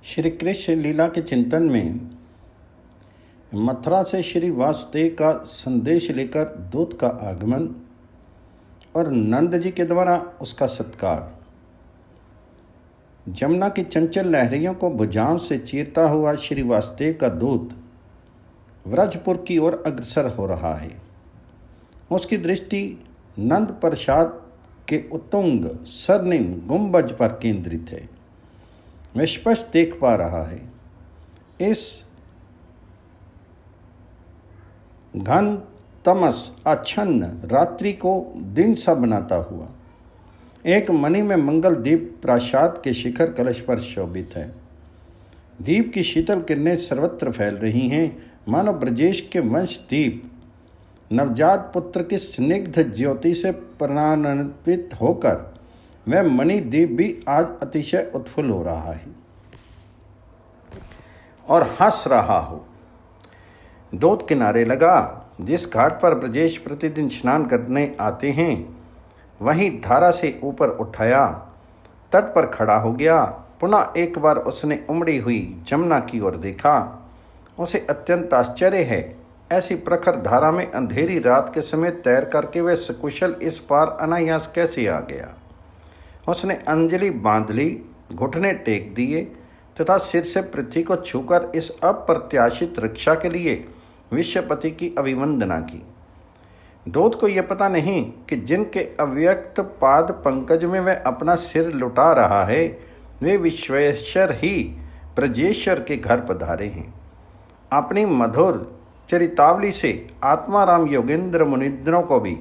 श्री कृष्ण लीला के चिंतन में मथुरा से श्री वासुदेव का संदेश लेकर दूत का आगमन और नंद जी के द्वारा उसका सत्कार। जमुना की चंचल लहरियों को भुजाओं से चीरता हुआ श्री वासुदेव का दूत व्रजपुर की ओर अग्रसर हो रहा है। उसकी दृष्टि नंद प्रसाद के उत्तुंग स्वर्णिम गुंबज पर केंद्रित है। वह स्पष्ट देख पा रहा है इस घन तमस आच्छन्न रात्रि को दिन सा बनाता हुआ एक मणि में मंगल दीप प्रासाद के शिखर कलश पर शोभित है। दीप की शीतल किरणें सर्वत्र फैल रही हैं, मानो ब्रजेश के वंश दीप नवजात पुत्र की स्निग्ध ज्योति से प्राणान्वित होकर वह मणि दीप भी आज अतिशय उत्फुल्ल हो रहा है और हंस रहा हो। दूत किनारे लगा। जिस घाट पर ब्रजेश प्रतिदिन स्नान करने आते हैं वहीं धारा से ऊपर उठाया तट पर खड़ा हो गया। पुनः एक बार उसने उमड़ी हुई जमुना की ओर देखा। उसे अत्यंत आश्चर्य है, ऐसी प्रखर धारा में अंधेरी रात के समय तैर करके वह सकुशल इस पार अनायास कैसे आ गया। उसने अंजलि बांध ली, घुटने टेक दिए तथा सिर से पृथ्वी को छूकर इस अप्रत्याशित रक्षा के लिए विश्वपति की अभिवंदना की। दूत को यह पता नहीं कि जिनके अव्यक्त पाद पंकज में वह अपना सिर लुटा रहा है वे विश्वेश्वर ही ब्रजेश्वर के घर पधारे हैं। अपनी मधुर चरितावली से आत्माराम योगेंद्र मुनिंद्रों को भी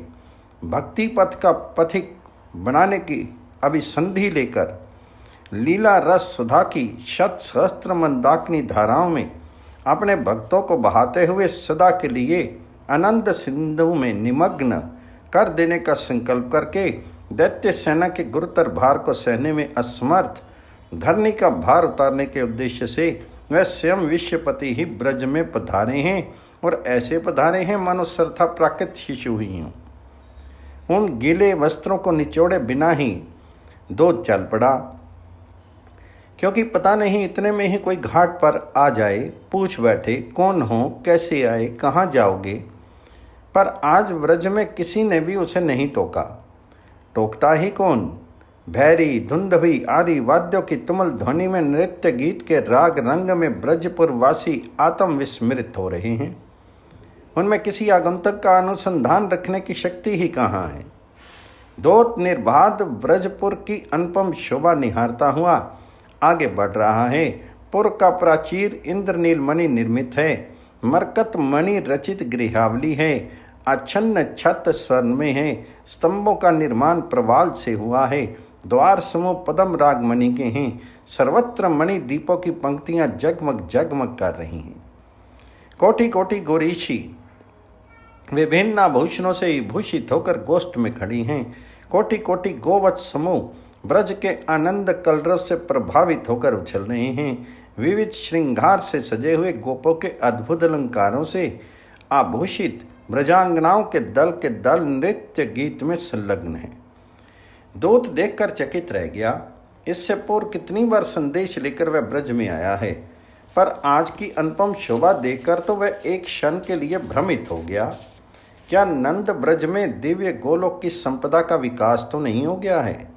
भक्ति पथ का पथिक बनाने की अभिसंधि लेकर लीला रस सुधा की शत सहस्त्र मंदाकिनी धाराओं में अपने भक्तों को बहाते हुए सदा के लिए आनंद सिंधु में निमग्न कर देने का संकल्प करके दैत्य सेना के गुरुतर भार को सहने में असमर्थ धरनी का भार उतारने के उद्देश्य से वह स्वयं विश्वपति ही ब्रज में पधारे हैं और ऐसे पधारे हैं मानो सरथा प्राकृत शिशु ही हों। उन गीले वस्त्रों को निचोड़े बिना ही दूत चल पड़ा, क्योंकि पता नहीं इतने में ही कोई घाट पर आ जाए, पूछ बैठे कौन हो, कैसे आए, कहाँ जाओगे। पर आज व्रज में किसी ने भी उसे नहीं टोका। टोकता ही कौन। भैरी धुंधवी आदि वाद्यों की तुमुल ध्वनि में नृत्य गीत के राग रंग में ब्रजपुर वासी आत्म विस्मृत हो रहे हैं। उनमें किसी आगंतुक का अनुसंधान रखने की शक्ति ही कहाँ है। दूत निर्बाध ब्रजपुर की अनुपम शोभा निहारता हुआ आगे बढ़ रहा है। पुर का प्राचीर इंद्रनील मणि निर्मित है, मरकत मणि रचित गृहावली है, आच्छन्न छत स्वर्ण में है, स्तंभों का निर्माण प्रवाल से हुआ है, द्वार समूह पदम राग मणि के हैं, सर्वत्र मणि दीपों की पंक्तियां जगमग जगमग कर रही हैं। कोटि कोटि गोरीशी विभिन्न आभूषणों से भूषित होकर गोष्ठ में खड़ी हैं। कोटि कोटि गोवत्स समूह ब्रज के आनंद कलरव से प्रभावित होकर उछल रहे हैं। विविध श्रृंगार से सजे हुए गोपों के अद्भुत अलंकारों से आभूषित ब्रजांगनाओं के दल नृत्य गीत में संलग्न हैं। दूत देखकर चकित रह गया। इससे पूर्व कितनी बार संदेश लेकर वह ब्रज में आया है, पर आज की अनुपम शोभा देखकर तो वह एक क्षण के लिए भ्रमित हो गया। क्या नंद ब्रज में दिव्य गोलोक की संपदा का विकास तो नहीं हो गया है।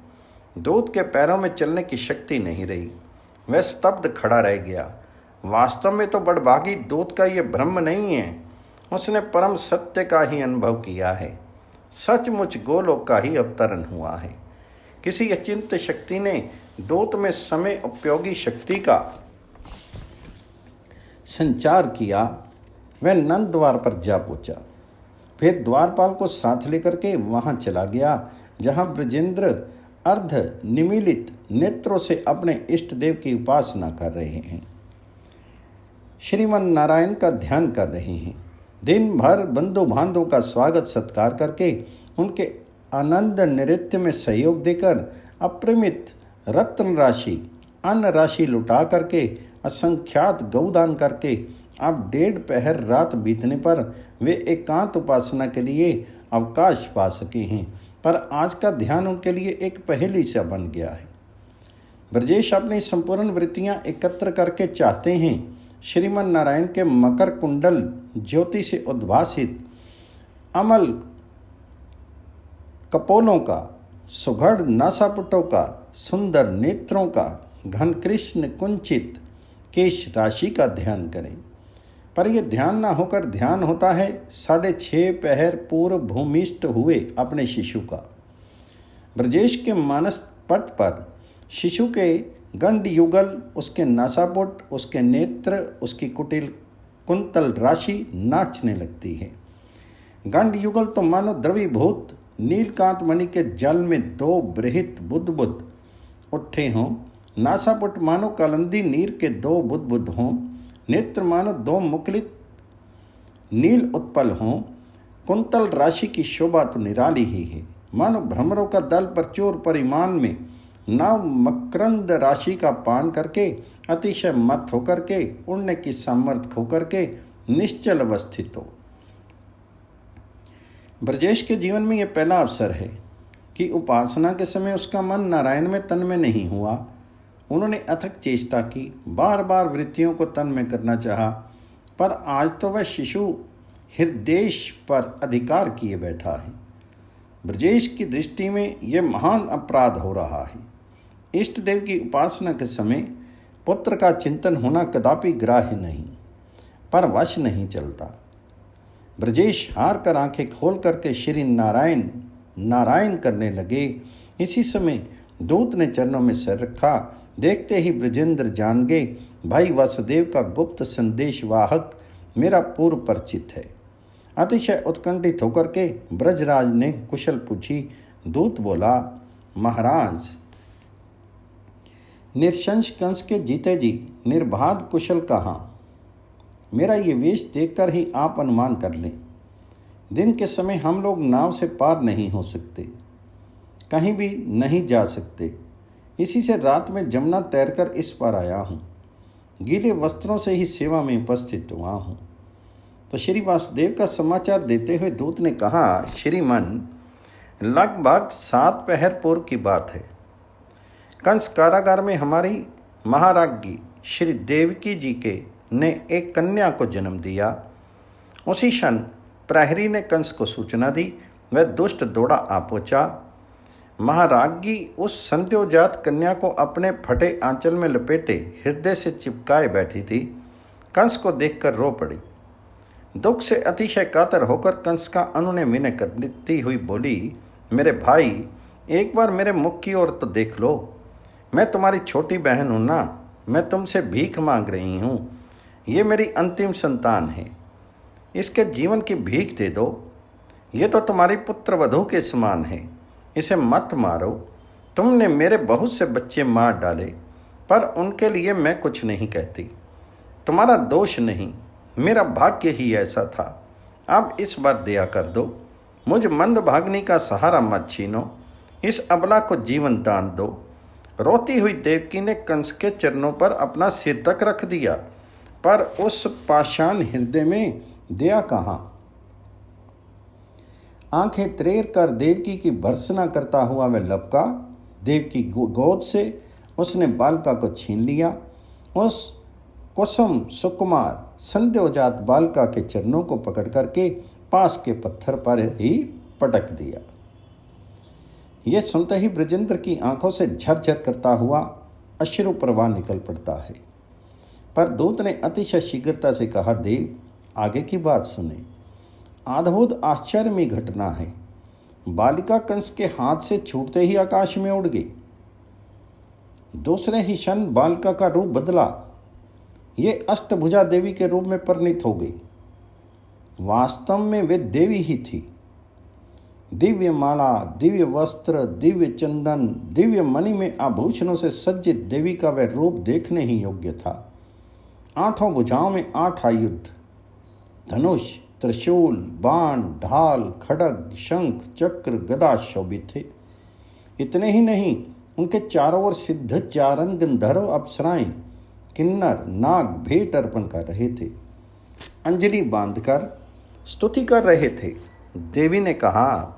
दूत के पैरों में चलने की शक्ति नहीं रही। वह स्तब्ध खड़ा रह गया। वास्तव में तो बड़भागी दूत का यह भ्रम नहीं है, उसने परम सत्य का ही अनुभव किया है। सचमुच गोलोक का ही अवतरण हुआ है। किसी अचिंत्य शक्ति ने दूत में समय उपयोगी शक्ति का संचार किया। वह नंद द्वार पर जा पहुंचा, फिर द्वारपाल को साथ लेकर के वहां चला गया जहां ब्रजेंद्र अर्ध निमीलित नेत्रों से अपने इष्ट देव की उपासना कर रहे हैं, श्रीमन नारायण का ध्यान कर रहे हैं। दिन भर बंधु बांधवों का स्वागत सत्कार करके उनके आनंद नृत्य में सहयोग देकर अपरिमित रत्न राशि अन्न राशि लुटा करके असंख्यात गौदान करके अब 1.5 पहर रात बीतने पर वे एकांत उपासना के लिए अवकाश पा सके हैं। पर आज का ध्यान उनके लिए एक पहेली सा बन गया है। ब्रजेश अपनी संपूर्ण वृत्तियां एकत्र करके चाहते हैं श्रीमन नारायण के मकर कुंडल ज्योति से उद्भासित अमल कपोलों का, सुघड़ नासापुटों का, सुंदर नेत्रों का, घन कृष्ण कुंचित केश राशि का ध्यान करें। पर यह ध्यान ना होकर ध्यान होता है 6.5 पहर पूर्व भूमिष्ठ हुए अपने शिशु का। ब्रजेश के मानस पट पर शिशु के गंड युगल, उसके नासापुट, उसके नेत्र, उसकी कुटिल कुंतल राशि नाचने लगती है। गंड युगल तो मानो द्रवीभूत नीलकांत मणि के जल में 2 बृहत बुद्बुद उठे हों। नासापुट मानो कलंदी नीर के 2 बुद्बुद हों। नेत्र मानो 2 मुकलित नील उत्पल हों। कुंतल राशि की शोभा तो निराली ही है, मानो भ्रमरों का दल प्रचुर परिमाण में नव मकरंद राशि का पान करके अतिशय मत होकर के उड़ने की सामर्थ्य होकर के निश्चल अवस्थित हो। ब्रजेश के जीवन में यह पहला अवसर है कि उपासना के समय उसका मन नारायण में तन्मय नहीं हुआ। उन्होंने अथक चेष्टा की, बार बार वृत्तियों को तन्मय करना चाहा, पर आज तो वह शिशु हृदय पर अधिकार किए बैठा है। ब्रजेश की दृष्टि में यह महान अपराध हो रहा है। इष्ट देव की उपासना के समय पुत्र का चिंतन होना कदापि ग्राह्य नहीं, पर वश नहीं चलता। ब्रजेश हार कर आंखें खोल करके श्री नारायण नारायण करने लगे। इसी समय दूत ने चरणों में सिर रखा। देखते ही ब्रजेंद्र जान गए, भाई वासुदेव का गुप्त संदेश वाहक मेरा पूर्व परिचित है। अतिशय उत्कंठित होकर के ब्रजराज ने कुशल पूछी। दूत बोला, महाराज, निरशंस कंस के जीते जी निर्बाध कुशल कहाँ? मेरा ये वेश देखकर ही आप अनुमान कर लें। दिन के समय हम लोग नाव से पार नहीं हो सकते, कहीं भी नहीं जा सकते। इसी से रात में जमुना तैरकर इस पार आया हूँ। गीले वस्त्रों से ही सेवा में उपस्थित हुआ हूँ। तो श्री वासुदेव का समाचार देते हुए दूत ने कहा, श्रीमन, लगभग 7 पहर पूर्व की बात है। कंस कारागार में हमारी महाराज्ञी श्री देवकी जी के ने एक कन्या को जन्म दिया। उसी क्षण प्रहरी ने कंस को सूचना दी। वह दुष्ट दौड़ा आ पहुंचा। महाराज्ञी उस संध्योजात कन्या को अपने फटे आंचल में लपेटे हृदय से चिपकाए बैठी थी। कंस को देखकर रो पड़ी। दुख से अतिशय कातर होकर कंस का अनुनय विनय करती हुई बोली, मेरे भाई, एक बार मेरे मुख की ओर तो देख लो। मैं तुम्हारी छोटी बहन हूँ ना, मैं तुमसे भीख मांग रही हूँ। ये मेरी अंतिम संतान है, इसके जीवन की भीख दे दो। ये तो तुम्हारी पुत्र वधू के समान है, इसे मत मारो। तुमने मेरे बहुत से बच्चे मार डाले, पर उनके लिए मैं कुछ नहीं कहती। तुम्हारा दोष नहीं, मेरा भाग्य ही ऐसा था। अब इस बार दया कर दो, मुझ मंदभागिनी का सहारा मत छीनो, इस अबला को जीवन दान दो। रोती हुई देवकी ने कंस के चरणों पर अपना सिर तक रख दिया, पर उस पाषाण हृदय में दया कहाँ। आंखें त्रेर कर देवकी की भर्त्सना करता हुआ वह लपका। देवकी गोद से उसने बालिका को छीन लिया। उस कुसुम सुकुमार संध्योजात बालिका के चरणों को पकड़ करके पास के पत्थर पर ही पटक दिया। यह सुनते ही ब्रजेंद्र की आंखों से झरझर करता हुआ अश्रु प्रवाह निकल पड़ता है। पर दूत ने अतिशय शीघ्रता से कहा, देव, आगे की बात सुने। अद्भुत आश्चर्यमयी घटना है। बालिका कंस के हाथ से छूटते ही आकाश में उड़ गई। दूसरे ही क्षण बालिका का रूप बदला। ये अष्टभुजा देवी के रूप में परिणित हो गई। वास्तव में वे देवी ही थी। दिव्य माला, दिव्य वस्त्र, दिव्य चंदन, दिव्य मणि में आभूषणों से सज्जित देवी का वह रूप देखने ही योग्य था। 8 भुजाओं में 8 आयुध, धनुष, त्रिशूल, बाण, ढाल, खड्ग, शंख, चक्र, गदा शोभित थे। इतने ही नहीं, उनके चारों ओर सिद्ध चारण गंधर्व अप्सराएं, किन्नर, नाग भेंट अर्पण कर रहे थे, अंजलि बांधकर स्तुति कर रहे थे। देवी ने कहा,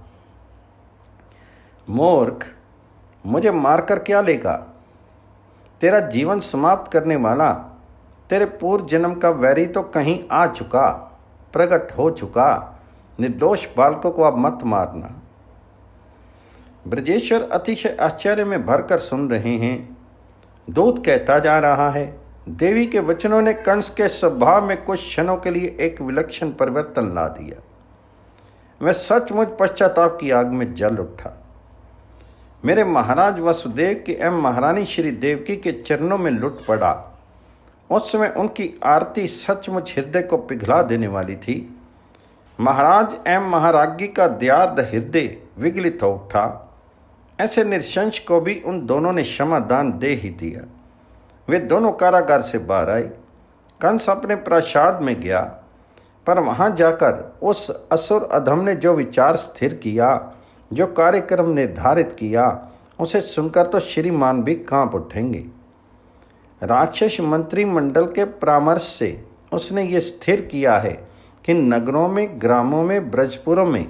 मूर्ख, मुझे मारकर क्या लेगा? तेरा जीवन समाप्त करने वाला तेरे पूर्व जन्म का वैरी तो कहीं आ चुका, प्रकट हो चुका। निर्दोष बालकों को अब मत मारना। ब्रजेश्वर अतिशय आश्चर्य में भरकर सुन रहे हैं। दूत कहता जा रहा है, देवी के वचनों ने कंस के स्वभाव में कुछ क्षणों के लिए एक विलक्षण परिवर्तन ला दिया। वह सचमुच पश्चाताप की आग में जल उठा। मेरे महाराज वसुदेव की एवं महारानी श्री देवकी के चरणों में लुट पड़ा। उस समय उनकी आरती सचमुच हृदय को पिघला देने वाली थी। महाराज एवं महाराज्ञी का दयार्द हृदय विगलित हो उठा। ऐसे निरशंस को भी उन दोनों ने क्षमा दान दे ही दिया। वे दोनों कारागार से बाहर आए। कंस अपने प्रासाद में गया, पर वहां जाकर उस असुर अधम ने जो विचार स्थिर किया, जो कार्यक्रम निर्धारित किया, उसे सुनकर तो श्रीमान भी कांप उठेंगे। राक्षस मंत्रिमंडल के परामर्श से उसने ये स्थिर किया है कि नगरों में, ग्रामों में, ब्रजपुरों में,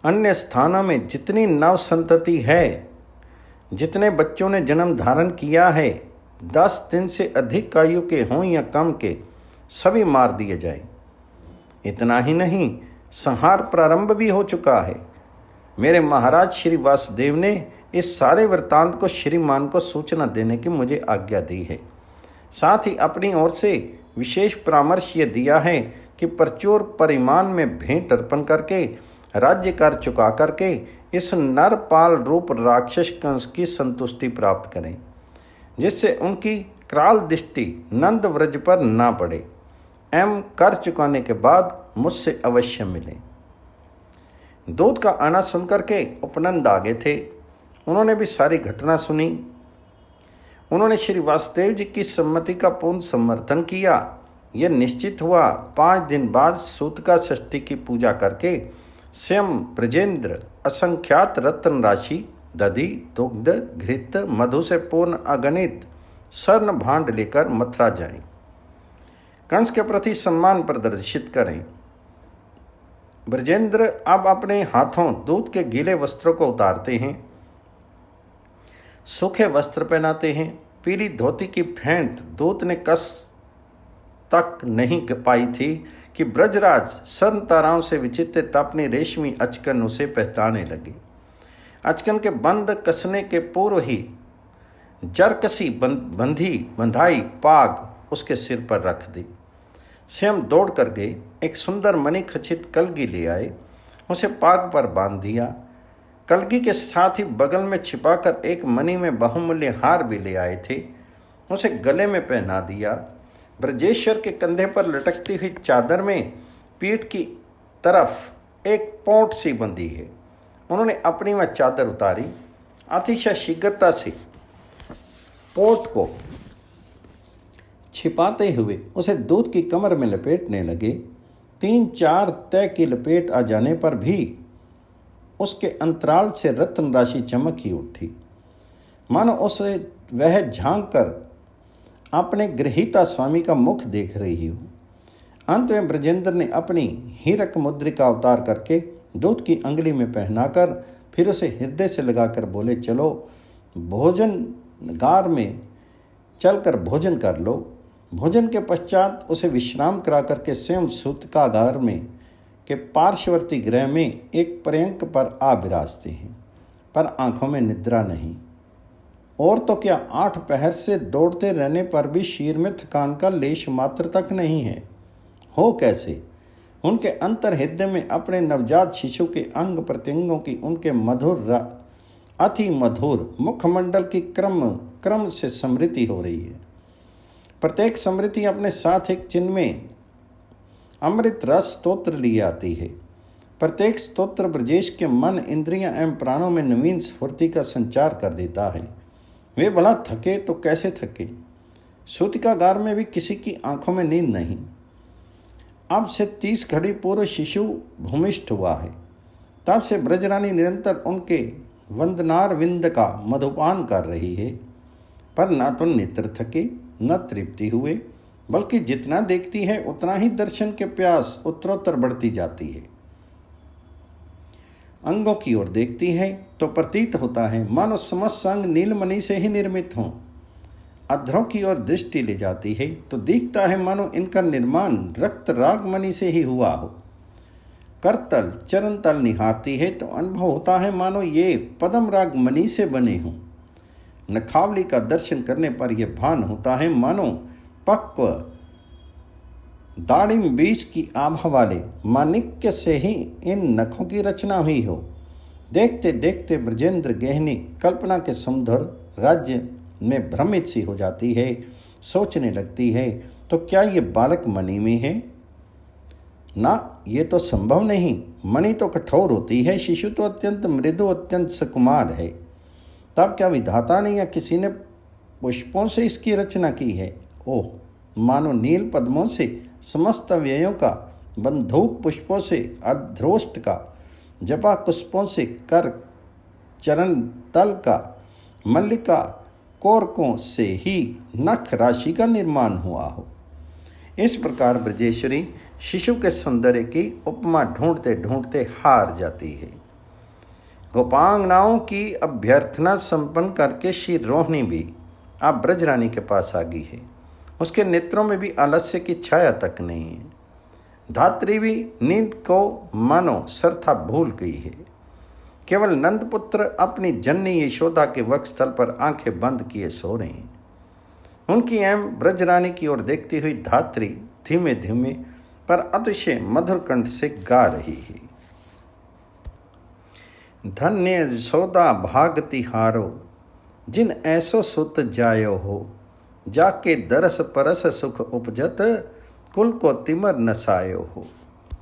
अन्य स्थानों में जितनी नव संतति है, जितने बच्चों ने जन्म धारण किया है, 10 दिन से अधिक आयु के हों या कम के, सभी मार दिए जाएं। इतना ही नहीं, संहार प्रारंभ भी हो चुका है। मेरे महाराज श्री वासुदेव ने इस सारे वृत्तांत को श्रीमान को सूचना देने की मुझे आज्ञा दी है। साथ ही अपनी ओर से विशेष परामर्श ये दिया है कि प्रचुर परिमाण में भेंट अर्पण करके, राज्य कर चुका करके इस नरपाल रूप राक्षस कंस की संतुष्टि प्राप्त करें, जिससे उनकी क्राल दृष्टि नंद व्रज पर ना पड़े एवं कर चुकाने के बाद मुझसे अवश्य मिले। दूत का आना सुनकर के उपनंद आगे थे। उन्होंने भी सारी घटना सुनी। उन्होंने श्री वासुदेव जी की सम्मति का पूर्ण समर्थन किया। यह निश्चित हुआ 5 दिन बाद सूतका षष्ठी की पूजा करके स्वयं ब्रजेंद्र असंख्यात रत्न राशि, दधि, दुग्ध, घृत, मधु से पूर्ण अगणित स्वर्ण भांड लेकर मथुरा जाएं। कंस के प्रति सम्मान प्रदर्शित करें। ब्रजेंद्र अब अपने हाथों दूत के गीले वस्त्रों को उतारते हैं, सूखे वस्त्र पहनाते हैं। पीली धोती की फेंट दूत ने कस तक नहीं पाई थी कि ब्रजराज स्वर्ण ताराओं से विचित्रित अपनी रेशमी अचकन उसे पहचाने लगे। अचकन के बंद कसने के पूर्व ही जरकसी बंधाई पाग उसके सिर पर रख दी। स्वयं दौड़ कर गए, एक सुंदर मणि खचित कलगी ले आए, उसे पाग पर बांध दिया। कलगी के साथ ही बगल में छिपाकर एक मणि में बहुमूल्य हार भी ले आए थे, उसे गले में पहना दिया। ब्रजेश्वर के कंधे पर लटकती हुई चादर में पीठ की तरफ एक पोंट सी बंधी है। उन्होंने अपनी वह चादर उतारी, अतिशय शीघ्रता से पोंट को छिपाते हुए उसे दूत की कमर में लपेटने लगे। 3-4 तय की लपेट आ जाने पर भी उसके अंतराल से रत्न राशि चमक ही उठी, मानो उसे वह झांक कर अपने गृहीता स्वामी का मुख देख रही हो। अंत में ब्रजेंद्र ने अपनी हीरक मुद्रिका अवतार करके दूत की अंगुली में पहनाकर फिर उसे हृदय से लगाकर बोले, चलो भोजनगार में चलकर भोजन कर लो। भोजन के पश्चात उसे विश्राम करा करके स्वयं सूतकागार में के पार्श्ववर्ती गृह में एक पर्यंक पर आ विराजते हैं, पर आंखों में निद्रा नहीं। और तो क्या 8 पहर से दौड़ते रहने पर भी शरीर में थकान का लेश मात्र तक नहीं है। हो कैसे? उनके अंतर हृदय में अपने नवजात शिशु के अंग प्रत्यंगों की उनके मधुर अति मधुर मुखमंडल की क्रम से समृद्धि हो रही है। प्रत्येक समृद्धि अपने साथ एक चिन्ह में अमृत रस स्तोत्र लिए आती है। प्रत्येक स्तोत्र ब्रजेश के मन, इंद्रियां एवं प्राणों में नवीन स्फूर्ति का संचार कर देता है। वे भला थके तो कैसे थके। सूतिकागार में भी किसी की आंखों में नींद नहीं। अब से 30 घड़ी पूर्व शिशु भूमिष्ठ हुआ है। तब से ब्रजरानी निरंतर उनके वंदनार विंद का मधुपान कर रही है, पर न तो नेत्र थके न तृप्ति हुए, बल्कि जितना देखती है उतना ही दर्शन के प्यास उत्तरोत्तर बढ़ती जाती है। अंगों की ओर देखती है तो प्रतीत होता है मानो समस्त अंग नीलमणि से ही निर्मित हों। अधरों की ओर दृष्टि ले जाती है तो दिखता है मानो इनका निर्माण रक्त रागमणि से ही हुआ हो। करतल चरण तल निहारती है तो अनुभव होता है मानो ये पदम राग मणि से बने हों। नखावली का दर्शन करने पर यह भान होता है मानो पक्व दाड़िम बीज की आभा वाले माणिक्य से ही इन नखों की रचना हुई हो। देखते देखते ब्रजेंद्र गहनी कल्पना के सुंदर राज्य में भ्रमित सी हो जाती है। सोचने लगती है तो क्या ये बालक मणि में है? ना, ये तो संभव नहीं। मणि तो कठोर होती है, शिशु तो अत्यंत मृदु अत्यंत सुकुमार है। तब क्या विधाता ने या किसी ने पुष्पों से इसकी रचना की है? ओह, मानो नील पद्मों से समस्त अव्ययों का, बंधूक पुष्पों से अध्रोष्ट का, जपा पुष्पों से कर चरण तल का, मल्लिका कोरकों से ही नख राशि का निर्माण हुआ हो। इस प्रकार ब्रजेश्वरी शिशु के सौंदर्य की उपमा ढूंढते ढूंढते हार जाती है। गोपांगनाओं की अभ्यर्थना संपन्न करके श्री रोहिणी भी अब ब्रजरानी के पास आ गई है। उसके नेत्रों में भी आलस्य की छाया तक नहीं है। धात्री भी नींद को मानो सरथा भूल गई है। केवल नंदपुत्र अपनी जननी यशोदा के वक्षस्थल पर आंखें बंद किए सो रहे हैं। उनकी एवं ब्रजरानी की ओर देखती हुई धात्री धीमे धीमे पर अतिशय मधुर कंठ से गा रही है। धन्य यशोदा भागति हारो, जिन ऐसो सुत जायो हो, जाके दरस परस सुख उपजत, कुल को तिमर नसायो हो।